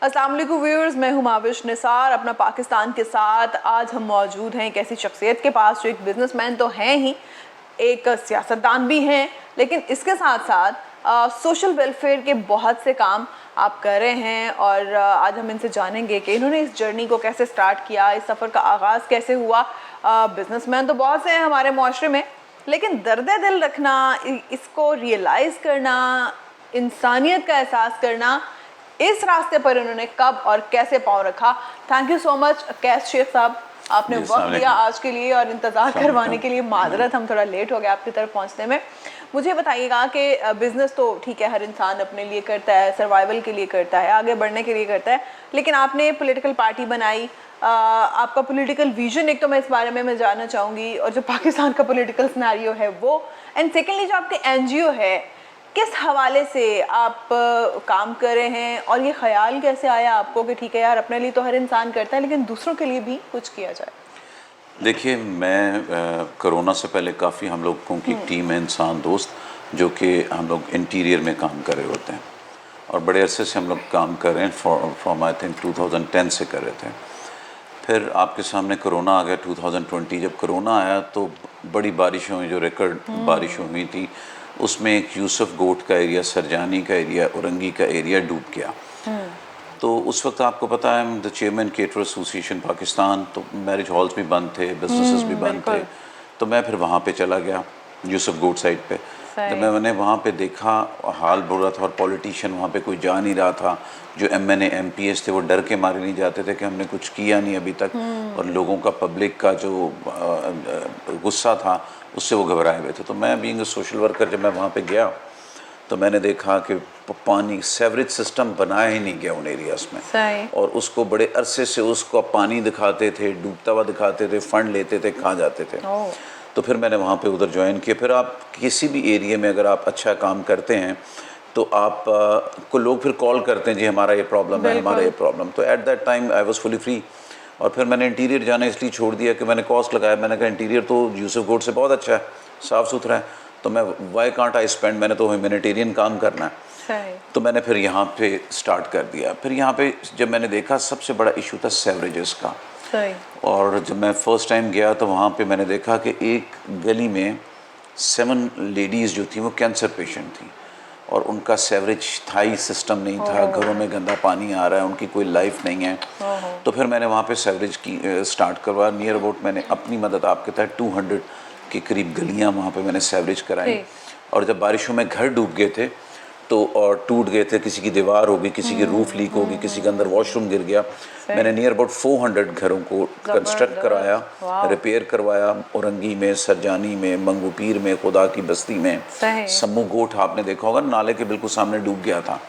अस्सलाम वालेकुम व्यूअर्स, मैं हूं माविश निसार अपना पाकिस्तान के साथ। आज हम मौजूद हैं एक ऐसी शख्सियत के पास जो एक बिजनेसमैन तो हैं ही, एक सियासतदान भी हैं, लेकिन इसके साथ साथ सोशल वेलफेयर के बहुत से काम आप कर रहे हैं। और आज हम इनसे जानेंगे कि इन्होंने इस जर्नी को कैसे स्टार्ट किया, इस सफ़र का आगाज़ कैसे हुआ। बिजनेसमैन तो बहुत से हैं हमारे माशरे में, लेकिन दर्द दिल रखना, इसको रियलाइज़ करना, इंसानियत का एहसास करना, इस रास्ते पर उन्होंने कब और कैसे पाँव रखा। थैंक यू सो मच कैस शेख साहब, आपने वक्त दिया आज के लिए और इंतज़ार करवाने के लिए। माजरत, हम थोड़ा लेट हो गए आपकी तरफ पहुंचने में। मुझे बताइएगा कि बिज़नेस तो ठीक है, हर इंसान अपने लिए करता है, सर्वाइवल के लिए करता है, आगे बढ़ने के लिए करता है, लेकिन आपने पॉलिटिकल पार्टी बनाई, आपका पॉलिटिकल विजन एक तो मैं इस बारे में मैं जानना चाहूँगी, और जो पाकिस्तान का पॉलिटिकल सिनेरियो है वो, एंड सेकेंडली जो आपके एनजीओ है, किस हवाले से आप काम कर रहे हैं, और ये ख्याल कैसे आया आपको कि ठीक है यार, अपने लिए तो हर इंसान करता है लेकिन दूसरों के लिए भी कुछ किया जाए। देखिए, मैं कोरोना से पहले काफ़ी हम लोगों की टीम है, इंसान दोस्त, जो कि हम लोग इंटीरियर में काम कर रहे होते हैं और बड़े अरसे से हम लोग काम कर रहे हैं। फ्रॉम आई थिंक 2010 से कर रहे थे। फिर आपके सामने कोरोना आ गया 2020। जब कोरोना आया तो बड़ी बारिशों में, जो रिकॉर्ड बारिशों हुई थी, उसमें एक यूसुफ गोट का एरिया, सरजानी का एरिया, औरंगी का एरिया डूब गया। तो उस वक्त आपको पता है, the chairman cater association Pakistan, तो मैरिज हॉल्स भी बंद थे, बिजनेसेस भी बंद थे। तो मैं फिर वहाँ पे चला गया, यूसुफ गोट साइड पे। जब मैंने वहाँ पे देखा, हाल बुरा था और पॉलिटिशियन वहाँ पे कोई जा नहीं रहा था। जो MNA MPs थे वो डर के मारे नहीं जाते थे कि हमने कुछ किया नहीं अभी तक, और लोगों का, पब्लिक का जो गुस्सा था उससे वो घबराए हुए थे। तो मैं बीइंग अ सोशल वर्कर जब मैं वहाँ पे गया तो मैंने देखा कि पानी, सेवरेज सिस्टम बनाया ही नहीं गया उन एरियाज़ में, और उसको बड़े अरसे से उसको पानी दिखाते थे, डूबता हुआ दिखाते थे, फंड लेते थे, कहाँ जाते थे। तो फिर मैंने वहाँ पे उधर ज्वाइन किया। फिर आप किसी भी एरिया में अगर आप अच्छा काम करते हैं तो आप को लोग फिर कॉल करते हैं, जी हमारा ये प्रॉब्लम है, हमारा ये प्रॉब्लम। तो at that time I was fully free. और फिर मैंने इंटीरियर जाना इसलिए छोड़ दिया कि मैंने कॉस्ट लगाया। मैंने कहा इंटीरियर तो यूसुफ गोट से बहुत अच्छा है, साफ़ सुथरा है, तो मैं वाई कांट आई स्पेंड, मैंने तो ह्यूमैनिटेरियन काम करना है। तो मैंने फिर यहाँ पे स्टार्ट कर दिया। फिर यहाँ पे जब मैंने देखा, सबसे बड़ा इशू था सेवरेजेस का। और जब मैं फ़र्स्ट टाइम गया तो वहाँ पे मैंने देखा कि एक गली में 7 लेडीज़ जो थी वो कैंसर पेशेंट थी, और उनका सेवरेज था ही सिस्टम नहीं था, घरों में गंदा पानी आ रहा है, उनकी कोई लाइफ नहीं है। तो फिर मैंने वहाँ पे सेवरेज की स्टार्ट करवाया। नियर अबाउट मैंने अपनी मदद, आपके तहत 200 के करीब गलियाँ वहाँ पे मैंने सेवरेज कराई। और जब बारिशों में घर डूब गए थे तो, और टूट गए थे, किसी की दीवार होगी, किसी की रूफ लीक होगी, किसी के अंदर वॉशरूम गिर गया, मैंने नियर अबाउट 400 घरों को कंस्ट्रक्ट कराया, रिपेयर करवाया। औरंगी में, सरजानी में, मंगूपीर में, खुदा की बस्ती में, सम्मू गोट आपने देखा होगा, नाले के बिल्कुल सामने डूब गया था।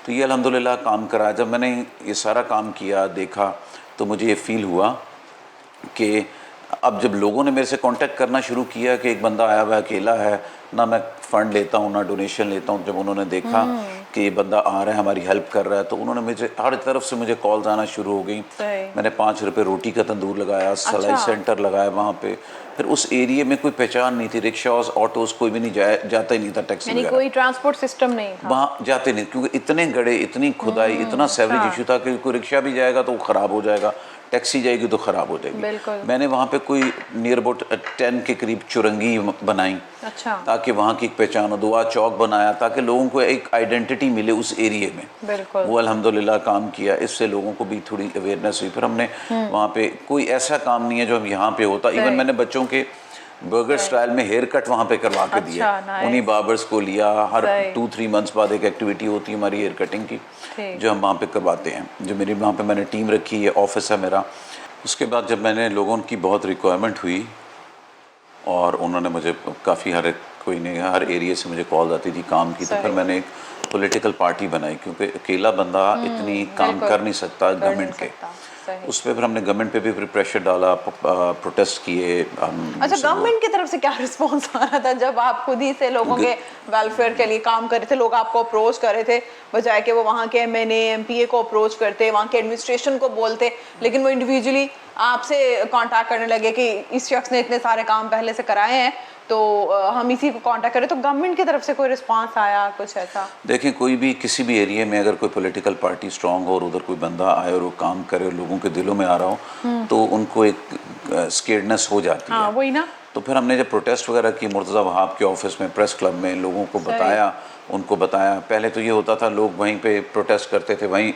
तो ये अल्हम्दुलिल्लाह काम करा। जब मैंने ये सारा काम किया, देखा, तो मुझे ये फील हुआ कि अब जब लोगों ने मेरे से कांटेक्ट करना शुरू किया कि एक बंदा आया हुआ है, अकेला है, ना मैं फ़ंड लेता हूँ ना डोनेशन लेता हूँ, जब उन्होंने देखा कि ये बंदा आ रहा है, हमारी हेल्प कर रहा है, तो उन्होंने मुझे हर तरफ से मुझे कॉल्स आना शुरू हो गई। मैंने 5 रुपये रोटी का तंदूर लगाया, सिलाई सेंटर लगाया वहाँ पे। फिर उस एरिया में कोई पहचान नहीं थी, रिक्शास, ऑटोज़ कोई भी नहीं जाता ही नहीं था, टैक्सी वगैरह, कोई ट्रांसपोर्ट सिस्टम नहीं था, वहाँ जाते नहीं, क्योंकि इतने गड्ढे, इतनी खुदाई, इतना सेवरेज इशू था कि कोई रिक्शा भी जाएगा तो वो ख़राब हो जाएगा, टैक्सी जाएगी तो ख़राब हो जाएगी। मैंने वहाँ पे कोई नियर अबाउट 10 के करीब चुरंगी बनाई, ताकि वहाँ की एक पहचान हो। दुआ चौक बनाया ताकि लोगों को एक आइडेंटिटी मिले उस एरिए में। वो अल्हम्दुलिल्लाह काम किया, इससे लोगों को भी थोड़ी अवेयरनेस हुई। फिर हमने वहाँ पे, कोई ऐसा काम नहीं है जो हम यहाँ पे होता। इवन मैंने बच्चों के बर्गर स्टाइल में हेयर कट वहाँ पे करवा के दिया। उन्हीं बार्बर्स को लिया। हर 2-3 मंथ्स बाद एक एक्टिविटी होती है हमारी हेयर कटिंग की, जो हम वहाँ पे करवाते हैं। जो मेरी वहाँ पे मैंने टीम रखी है, ऑफिस है मेरा। उसके बाद जब मैंने, लोगों की बहुत रिक्वायरमेंट हुई और उन्होंने मुझे काफ़ी, हर कोई ने हर एरिया से मुझे कॉल आती थी काम की, तो फिर मैंने एक पॉलिटिकल पार्टी बनाई, क्योंकि अकेला बंदा इतनी काम कर नहीं सकता गवर्नमेंट के। उस पर फिर हमने गवर्नमेंट पे भी प्रेशर डाला, प्रोटेस्ट किए। अच्छा, गवर्नमेंट की तरफ से क्या रिस्पांस आ रहा था जब आप खुद ही से लोगों के वेलफेयर के लिए काम कर रहे थे? लोग आपको अप्रोच कर रहे थे, बजाय कि वो वहाँ के MNA MPA को अप्रोच करते, वहाँ के एडमिनिस्ट्रेशन को बोलते, लेकिन वो इंडिविजुअली आपसे कांटेक्ट करने लगे कि इस शख्स ने इतने सारे काम पहले से कराए हैं, तो हम इसी को कांटेक्ट करें, तो गवर्नमेंट की तरफ से कोई रिस्पांस आया कुछ ऐसा? देखें, कोई भी किसी भी एरिया में अगर कोई पॉलिटिकल पार्टी स्ट्रांग हो और उधर कोई बंदा आए और वो काम करे और लोगों के दिलों में आ रहा हो तो उनको एक स्केर्डनेस हो जाती है। वही ना। तो फिर हमने जब प्रोटेस्ट वगैरह की मुर्तज़ा वहाब के ऑफिस में, प्रेस क्लब में, लोगों को बताया, उनको बताया। पहले तो ये होता था लोग वहीं पे प्रोटेस्ट करते थे, वहीं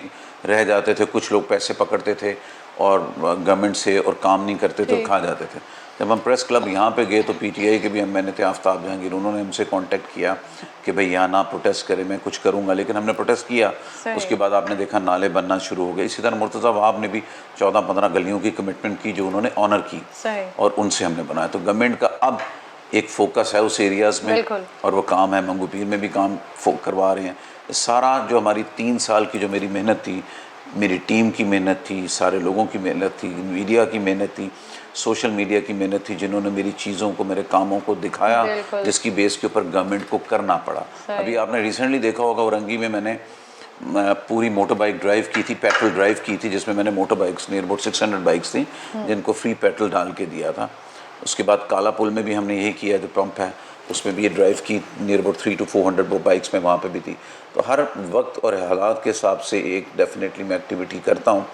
रह जाते थे, कुछ लोग पैसे पकड़ते थे और गवर्नमेंट से और काम नहीं करते थे और खा जाते थे। जब हम प्रेस क्लब यहाँ पे गए तो पीटीआई के भी हम मैंने थे आफ्ताब जहांगीर, उन्होंने हमसे कांटेक्ट किया कि भाई यहाँ ना प्रोटेस्ट करें, मैं कुछ करूँगा। लेकिन हमने प्रोटेस्ट किया, उसके बाद आपने देखा नाले बनना शुरू हो गए। इसी तरह मुर्तज़ा वहाब ने भी 14-15 गलियों की कमिटमेंट की जो उन्होंने ऑनर की और उनसे हमने बनाया। तो गवर्नमेंट का अब एक फोकस है उस एरियाज़ में और वो काम है। मंगू पीर में भी काम करवा रहे हैं। सारा जो हमारी 3 साल की जो मेरी मेहनत थी, मेरी टीम की मेहनत थी, सारे लोगों की मेहनत थी, मीडिया की मेहनत थी, सोशल मीडिया की मेहनत थी, जिन्होंने मेरी चीज़ों को, मेरे कामों को दिखाया, जिसकी बेस के ऊपर गवर्नमेंट को करना पड़ा। अभी आपने रिसेंटली देखा होगा औरंगी में मैंने पूरी मोटर बाइक ड्राइव की थी, पेट्रोल ड्राइव की थी, जिसमें मैंने motor bikes near about 600 bikes थी जिनको फ्री पेट्रोल डाल के दिया था। उसके बाद काला पुल में भी हमने यही किया, जो पंप है उसमें भी ये ड्राइव की नियर अबाउट 300 to 400 बाइक्स में वहाँ पे भी थी। तो हर वक्त और हालात के हिसाब से एक डेफिनेटली मैं एक्टिविटी करता हूँ।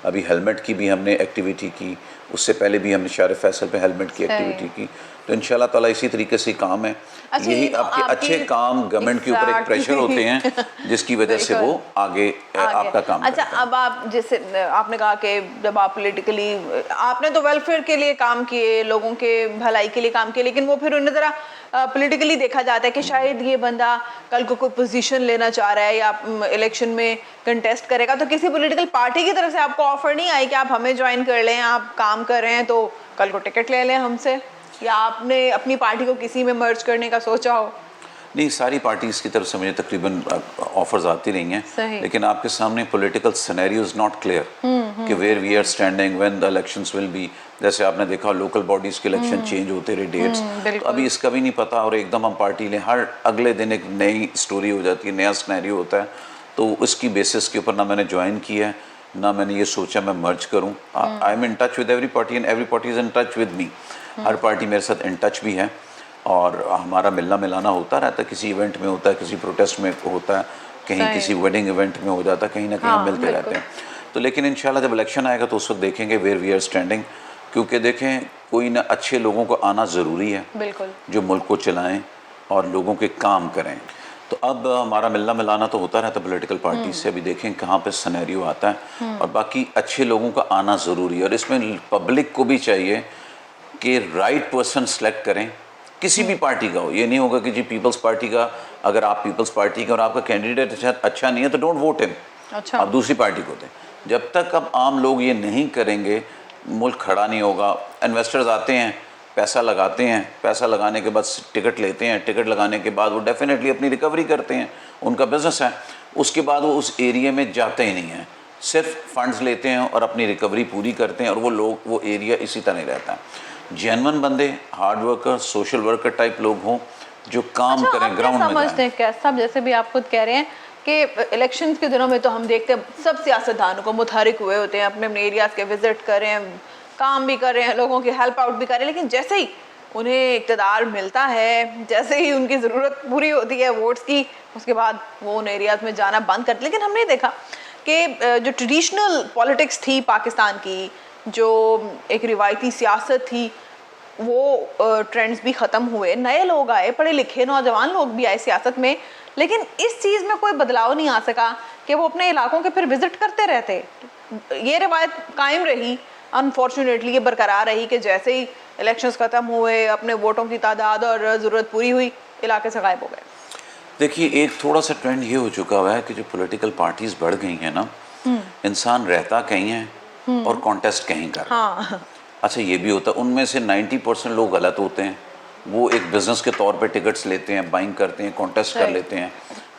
अभी हेलमेट की भी हमने एक्टिविटी की, उससे पहले भी हमने शार फैसल पे हेलमेट की एक्टिविटी की। तो इंशाल्लाह ताला इसी तरीके से काम है। यही आपके अच्छे काम गवर्नमेंट के ऊपर एक प्रेशर होते हैं जिसकी वजह से वो आगे आपका काम। अच्छा, अब आप जैसे आपने कहा कि जब आप पॉलिटिकली, आपने तो वेलफेयर के लिए काम किए, लोगों के भलाई के लिए काम किए, लेकिन वो फिर उन्हें ज़रा पॉलिटिकली देखा जाता है कि शायद ये बंदा कल को कोई पोजीशन लेना चाह रहा है या इलेक्शन में कंटेस्ट करेगा, तो किसी पॉलिटिकल पार्टी की तरफ से आपको ऑफर नहीं आई कि आप हमें ज्वाइन कर लें, आप काम कर रहे हैं तो कल को टिकट ले लें हमसे, या आपने अपनी पार्टी को किसी में मर्ज करने का सोचा हो? नहीं, सारी पार्टीज़ की तरफ से मुझे तकरीबन ऑफर्स आती रही हैं, लेकिन आपके सामने political scenario is not clear कि where we are standing, when the elections will be. जैसे आपने देखा लोकल बॉडीज़ के इलेक्शन चेंज होते रहे डेट्स, तो अभी इसका भी नहीं पता और एकदम हम पार्टी लें, हर अगले दिन एक नई स्टोरी हो जाती है, नया सिनेरियो होता है। तो उसकी बेसिस के ऊपर ना मैंने ज्वाइन किया है, ना मैंने ये सोचा मैं मर्ज करूँ। I am in touch with every party and every party is in touch with me. Her party मेरे साथ इन टच भी है और हमारा मिलना मिलाना होता रहता है। किसी इवेंट में होता है, किसी प्रोटेस्ट में होता है, कहीं किसी वेडिंग इवेंट में हो जाता है, कहीं ना कहीं मिलते रहते हैं। तो लेकिन इंशाल्लाह जब इलेक्शन आएगा तो उस वक्त देखेंगे वेयर वी आर स्टैंडिंग, क्योंकि देखें कोई ना अच्छे लोगों को आना ज़रूरी है, बिल्कुल, जो मुल्क को चलाएं और लोगों के काम करें। तो अब हमारा मिलना मिलाना तो होता रहता है पॉलिटिकल पार्टी से। अभी देखें कहाँ पे सिनेरियो आता है और बाकी अच्छे लोगों का आना ज़रूरी है। और इसमें पब्लिक को भी चाहिए कि राइट पर्सन सेलेक्ट करें, किसी भी पार्टी का हो। ये नहीं होगा कि जी पीपल्स पार्टी का, अगर आप पीपल्स पार्टी का और आपका कैंडिडेट अच्छा नहीं है तो डोंट वोट हिम, आप दूसरी पार्टी को दें। जब तक अब आम लोग ये नहीं करेंगे मुल्क खड़ा नहीं होगा। इन्वेस्टर्स आते हैं, पैसा लगाते हैं, पैसा लगाने के बाद टिकट लेते हैं, टिकट लगाने के बाद वो डेफिनेटली अपनी रिकवरी करते हैं, उनका बिजनेस है। उसके बाद वो उस एरिया में जाते ही नहीं हैं, सिर्फ फंड्स लेते हैं और अपनी रिकवरी पूरी करते हैं और वो लोग, वो एरिया इसी तरह रहता है। जेन्युइन बंदे, hard worker, social worker type लोग हों जो काम करें, ग्राउंड में समझते हैं क्या सब, जैसे भी आप खुद कह रहे हैं कि इलेक्शंस के दिनों में तो हम देखते हैं सब सियासतदानों को मुतहरिक हुए होते हैं, अपने अपने एरियाज के विजिट कर रहे हैं, काम भी कर रहे हैं, लोगों की हेल्प आउट भी कर रहे हैं, लेकिन जैसे ही उन्हें इक़्तिदार मिलता है, जैसे ही उनकी ज़रूरत पूरी होती है वोट्स की, उसके बाद वो उन एरियाज में जाना बंद करते। लेकिन हमने देखा कि जो ट्रेडिशनल पॉलिटिक्स थी पाकिस्तान की, जो एक रिवायती सियासत थी, वो ट्रेंड्स भी ख़त्म हुए, नए लोग आए, पढ़े लिखे नौजवान लोग भी आए सियासत में, लेकिन इस चीज़ में कोई बदलाव नहीं आ सका कि वो अपने इलाकों के फिर विज़िट करते रहते। ये रिवायत कायम रही, अनफॉर्चुनेटली ये बरकरार रही कि जैसे ही इलेक्शंस ख़त्म हुए, अपने वोटों की तादाद और ज़रूरत पूरी हुई, इलाके से गायब हो गए। देखिए, एक थोड़ा सा ट्रेंड ये हो चुका हुआ है कि जो पॉलिटिकल पार्टीज़ बढ़ गई हैं ना, इंसान रहता कहीं है और कॉन्टेस्ट कहीं कर रहा है। हाँ। अच्छा, ये भी होता है, उनमें से 90% लोग गलत होते हैं। वो एक बिज़नेस के तौर पे टिकट्स लेते हैं, बाइंग करते हैं, कॉन्टेस्ट कर लेते हैं,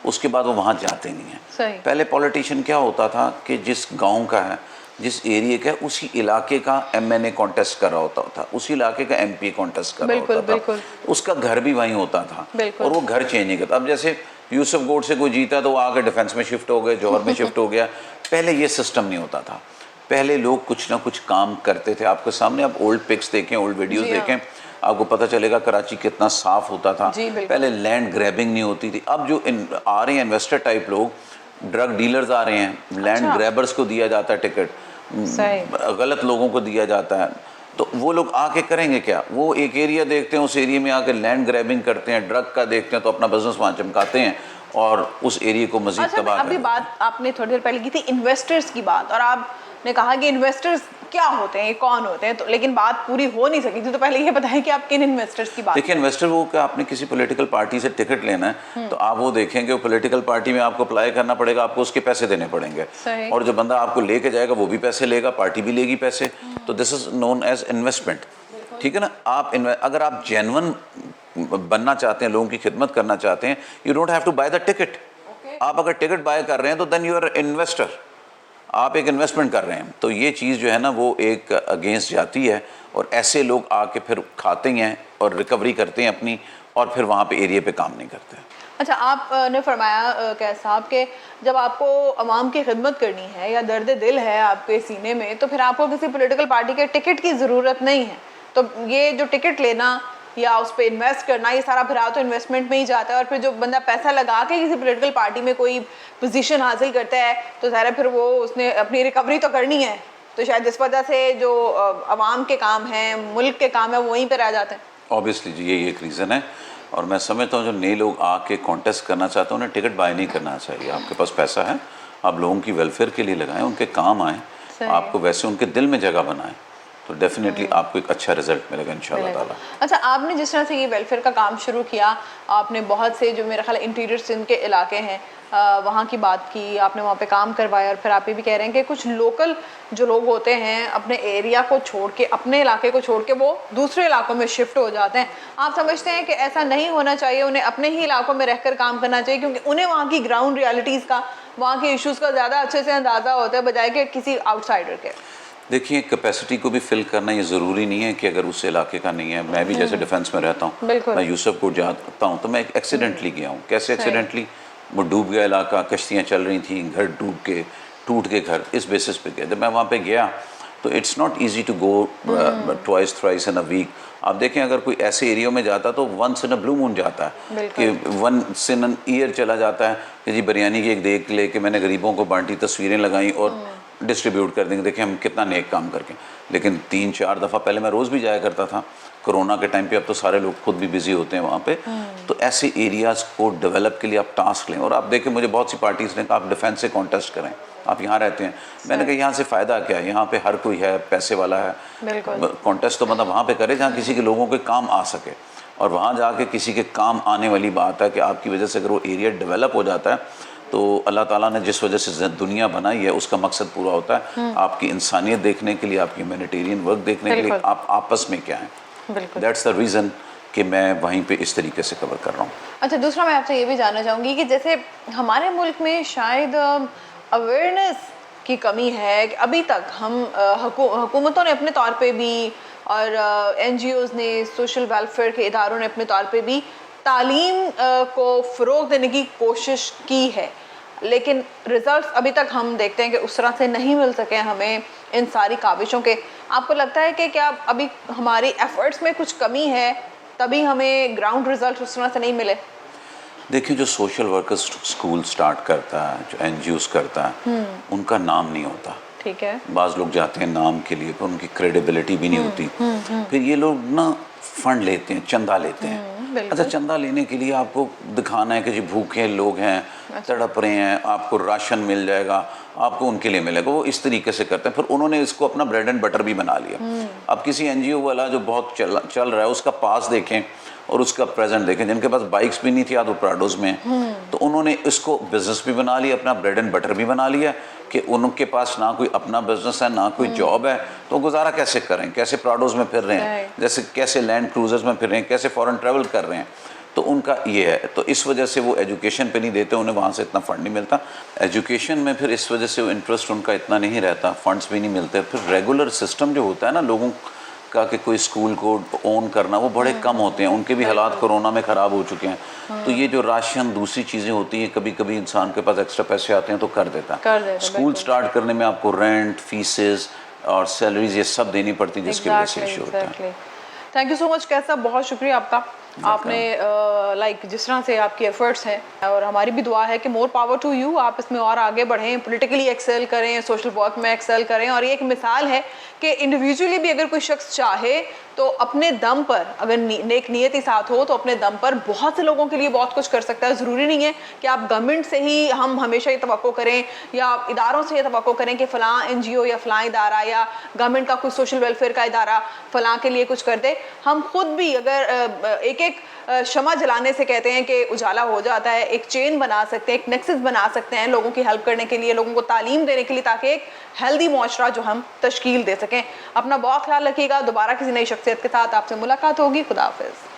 उसके बाद वो वहाँ जाते नहीं हैं। पहले पॉलिटिशियन क्या होता था कि जिस गांव का है, जिस एरिया का है, उसी इलाके का MNA कॉन्टेस्ट कर रहा होता था, उसी इलाके का MP कॉन्टेस्ट कर रहा होता था, उसका घर भी वहीं होता था और वो घर चेंज नहीं करता। अब जैसे यूसुफ गोड से कोई जीता तो वो आके डिफेंस में शिफ्ट हो गए, जौहर में शिफ्ट हो गया। पहले ये सिस्टम नहीं होता था। पहले लोग कुछ ना कुछ काम करते थे। आपके सामने आप ओल्ड पिक्स देखें, ओल्ड वीडियोस देखें, आपको पता चलेगा कराची कितना साफ होता था। जी, बिल्कुल। पहले लैंड ग्रैबिंग नहीं होती थी। अब जो आ रहे हैं इन्वेस्टर टाइप लोग, ड्रग डीलर्स आ रहे हैं, लैंड अच्छा। ग्रैबर्स को दिया जाता है टिकट, सही। गलत लोगों को दिया जाता है। तो वो लोग आके करेंगे क्या? वो एक एरिया देखते हैं, उस एरिया में आके लैंड ग्रैबिंग करते हैं, ड्रग का देखते हैं तो अपना बिजनेस वहाँ चमकाते हैं और उस एरिया को मजीद अच्छा, तबाह कर अभी देते हैं। बात आपने थोड़ी देर पहले की थी इन्वेस्टर्स की बात, और आपने कहा कि इन्वेस्टर्स क्या होते हैं, ये कौन होते हैं, तो लेकिन बात पूरी हो नहीं सकी थी। तो पहले ये बताएं कि आप किन इन्वेस्टर्स की बात देखिए, इन्वेस्टर वो क्या, आपने किसी पॉलिटिकल पार्टी से टिकट लेना है तो आप वो देखेंगे, वो पॉलिटिकल पार्टी में आपको अप्लाई करना पड़ेगा, आपको उसके पैसे देने पड़ेंगे। सही। और जो बंदा आपको लेके जाएगा वो भी पैसे लेगा, पार्टी भी लेगी पैसे। तो this is known as investment. ठीक है ना? आप अगर आप जेन्युइन बनना चाहते हैं, लोगों की खिदमत करना चाहते हैं, you don't have to buy the ticket. आप अगर टिकट बाय कर रहे हैं तो देन यू आर इन्वेस्टर, आप एक इन्वेस्टमेंट कर रहे हैं। तो ये चीज़ जो है ना वो एक अगेंस्ट जाती है, और ऐसे लोग आके फिर खाते हैं और रिकवरी करते हैं अपनी, और फिर वहाँ पे एरिया पे काम नहीं करते। अच्छा, आपने फरमाया कैस साहब कि जब आपको अवाम की खिदमत करनी है या दर्द दिल है आपके सीने में, तो फिर आपको किसी पॉलिटिकल पार्टी के टिकट की ज़रूरत नहीं है। तो ये जो टिकट लेना या उस पर इन्वेस्ट करना, ये सारा फिर तो इन्वेस्टमेंट में ही जाता है। और फिर जो बंदा पैसा लगा के किसी पॉलिटिकल पार्टी में कोई पोजीशन हासिल करता है तो ज़ाहिर फिर वो उसने अपनी रिकवरी तो करनी है। तो शायद इस वजह से जो अवाम के काम हैं, मुल्क के काम है, वो वहीं पर रह जाते हैं। ऑब्वियसली जी, यही एक रीज़न है। और मैं समझता हूँ जो नए लोग आके कॉन्टेस्ट करना चाहते हैं उन्हें टिकट बाय नहीं करना चाहिए। आपके पास पैसा है, आप लोगों की वेलफेयर के लिए लगाएं, उनके काम आएँ, आपको वैसे उनके दिल में जगह बनाएं, तो डेफिनेटली आपको एक अच्छा रिजल्ट मिलेगा इंशाल्लाह ताला। अच्छा, आपने जिस तरह से ये वेलफेयर का काम शुरू किया, आपने बहुत से जो मेरा ख्याल इंटीरियर सिंध के इलाके हैं वहाँ की बात की, आपने वहाँ पे काम करवाया, और फिर आप ये भी कह रहे हैं कि कुछ लोकल जो लोग होते हैं अपने एरिया को छोड़ के, अपने इलाके को छोड़ के वो दूसरे इलाकों में शिफ्ट हो जाते हैं। आप समझते हैं कि ऐसा नहीं होना चाहिए, उन्हें अपने ही इलाकों में रहकर काम करना चाहिए, क्योंकि उन्हें वहाँ की ग्राउंड रियलिटीज़ का, वहाँ के इश्यूज़ का ज़्यादा अच्छे से अंदाज़ा होता है बजाय कि किसी आउटसाइडर के। देखिए, कैपेसिटी को भी फिल करना ये ज़रूरी नहीं है कि अगर उस इलाके का नहीं है। मैं भी जैसे डिफेंस में रहता हूँ, मैं यूसुफपुर जाता हूँ, तो मैं एक एक्सीडेंटली गया हूँ। कैसे एक्सीडेंटली? वो डूब गया इलाका, कश्तियाँ चल रही थी, घर टूट के घर, इस बेसिस पे गया। जब मैं वहाँ पे गया तो it's not easy to go twice thrice in a week. आप देखें, अगर कोई ऐसे एरिया में जाता तो once in a blue moon जाता है, कि वंस इन एन ईयर चला जाता है कि जी बिरयानी की एक देख ले, कि मैंने गरीबों को बांटी, तस्वीरें लगाई और डिस्ट्रीब्यूट कर देंगे, देखिए हम कितना नेक काम करके। लेकिन 3-4 दफ़ा पहले मैं रोज़ भी जाया करता था कोरोना के टाइम पे, अब तो सारे लोग खुद भी बिजी होते हैं वहाँ पे। तो ऐसे एरियाज़ को डेवलप के लिए आप टास्क लें। और आप देखें, मुझे बहुत सी पार्टीज़ ने कहा आप डिफेंस से कॉन्टेस्ट करें, आप यहाँ रहते हैं। मैंने कहा यहाँ से फ़ायदा क्या है, यहाँ पे हर कोई है, पैसे वाला है। कॉन्टेस्ट तो मतलब वहाँ पे करे जहाँ किसी के लोगों के काम आ सके, और वहाँ जाके किसी के काम आने वाली बात है कि आपकी वजह से अगर वो एरिया डेवलप हो जाता है तो अल्लाह ताला ने जिस वजह से दुनिया बनाई है उसका मकसद पूरा होता है। आपकी इंसानियत देखने के लिए, आपकी ह्यूमैनिटेरियन वर्क देखने के लिए, आप आपस में क्या हैं। दैट्स द रीज़न कि मैं वहीं पे इस तरीके से कवर कर रहा हूँ। अच्छा, दूसरा मैं आपसे ये भी जानना चाहूँगी कि जैसे हमारे मुल्क में शायद अवेयरनेस की कमी है कि अभी तक हम हुकूमतों ने अपने तौर पे भी और NGOs ने, सोशल वेलफेयर के इदारों ने अपने तौर पे भी तालीम को फ़रोग़ देने की कोशिश की है, लेकिन रिज़ल्ट्स अभी तक हम देखते हैं कि उस तरह से नहीं मिल सके हमें इन सारी काविशों के। आपको लगता है कि क्या अभी हमारी एफ़र्ट्स में कुछ कमी है, तभी हमें ग्राउंड रिज़ल्ट उस तरह से नहीं मिले? देखिए, जो सोशल वर्कर्स स्कूल स्टार्ट करता है, जो NGOs करता है, उनका नाम नहीं होता। ठीक है। बाज़ लोग जाते हैं नाम के लिए, पर उनकी क्रेडिबिलिटी भी नहीं होती। फिर ये लोग ना फंड लेते हैं, चंदा लेते हैं। अच्छा, चंदा लेने के लिए आपको दिखाना है कि जी भूखे लोग हैं, तड़प रहे हैं, आपको राशन मिल जाएगा, आपको उनके लिए मिलेगा। वो इस तरीके से करते हैं। फिर उन्होंने इसको अपना ब्रेड एंड बटर भी बना लिया। अब किसी NGO वाला जो बहुत चल रहा है, उसका पास देखें और उसका प्रेजेंट देखें। जिनके पास बाइक्स भी नहीं थी, वो प्राडोज में, तो उन्होंने इसको बिजनेस भी बना लिया, अपना ब्रेड एंड बटर भी बना लिया कि उनके पास ना कोई अपना बिजनेस है, ना कोई जॉब है, तो गुजारा कैसे करें, कैसे प्राडोज में फिर रहे हैं, जैसे कैसे लैंड क्रूजर्स में फिर रहे हैं, कैसे फॉरेन ट्रैवल कर रहे हैं। तो उनका ये है, तो इस वजह से वो एजुकेशन पे नहीं देते, उन्हें वहाँ से इतना फंड नहीं मिलता। एजुकेशन में फिर इस वजह से इंटरेस्ट उनका इतना नहीं रहता, फंड्स भी नहीं मिलते। फिर रेगुलर सिस्टम जो होता है ना लोगों का कि कोई स्कूल को ओन करना, वो बड़े कम होते हैं। उनके भी हालात कोरोना में ख़राब हो चुके हैं। तो ये जो राशन, दूसरी चीज़ें होती हैं, कभी कभी इंसान के पास एक्स्ट्रा पैसे आते हैं तो कर देता है। स्कूल स्टार्ट करने में आपको रेंट, फीसेस और सैलरीज ये सब देनी पड़ती है, जिसकी वजह से इशू होता है। थैंक यू सो मच कैसा, बहुत शुक्रिया आपका। आपने लाइक जिस तरह से आपकी एफर्ट्स हैं, और हमारी भी दुआ है कि मोर पावर टू यू, आप इसमें और आगे बढ़ें, पॉलिटिकली एक्सेल करें, सोशल वर्क में एक्सेल करें। और ये एक मिसाल है कि इंडिविजुअली भी अगर कोई शख्स चाहे तो अपने दम पर, अगर नेक नियति साथ हो तो अपने दम पर बहुत से लोगों के लिए बहुत कुछ कर सकता है। ज़रूरी नहीं है कि आप गवर्नमेंट से ही हम हमेशा ये तवक्को करें या इदारों से ये तवक्को करें कि फ़लाँ NGO या फ़लाँ इदारा या गवर्नमेंट का कोई सोशल वेलफेयर का इदारा फ़लाँ के लिए कुछ कर दे। हम खुद भी अगर एक एक शमा जलाने से कहते हैं कि उजाला हो जाता है, एक चेन बना सकते हैं, एक नेक्सस बना सकते हैं लोगों की हेल्प करने के लिए, लोगों को तालीम देने के लिए, ताकि एक हेल्दी मुआशरा जो हम तश्कील दे सकें। अपना बहुत ख्याल रखिएगा। दोबारा किसी नई शख्सियत के साथ आपसे मुलाकात होगी। खुदा हाफिज़।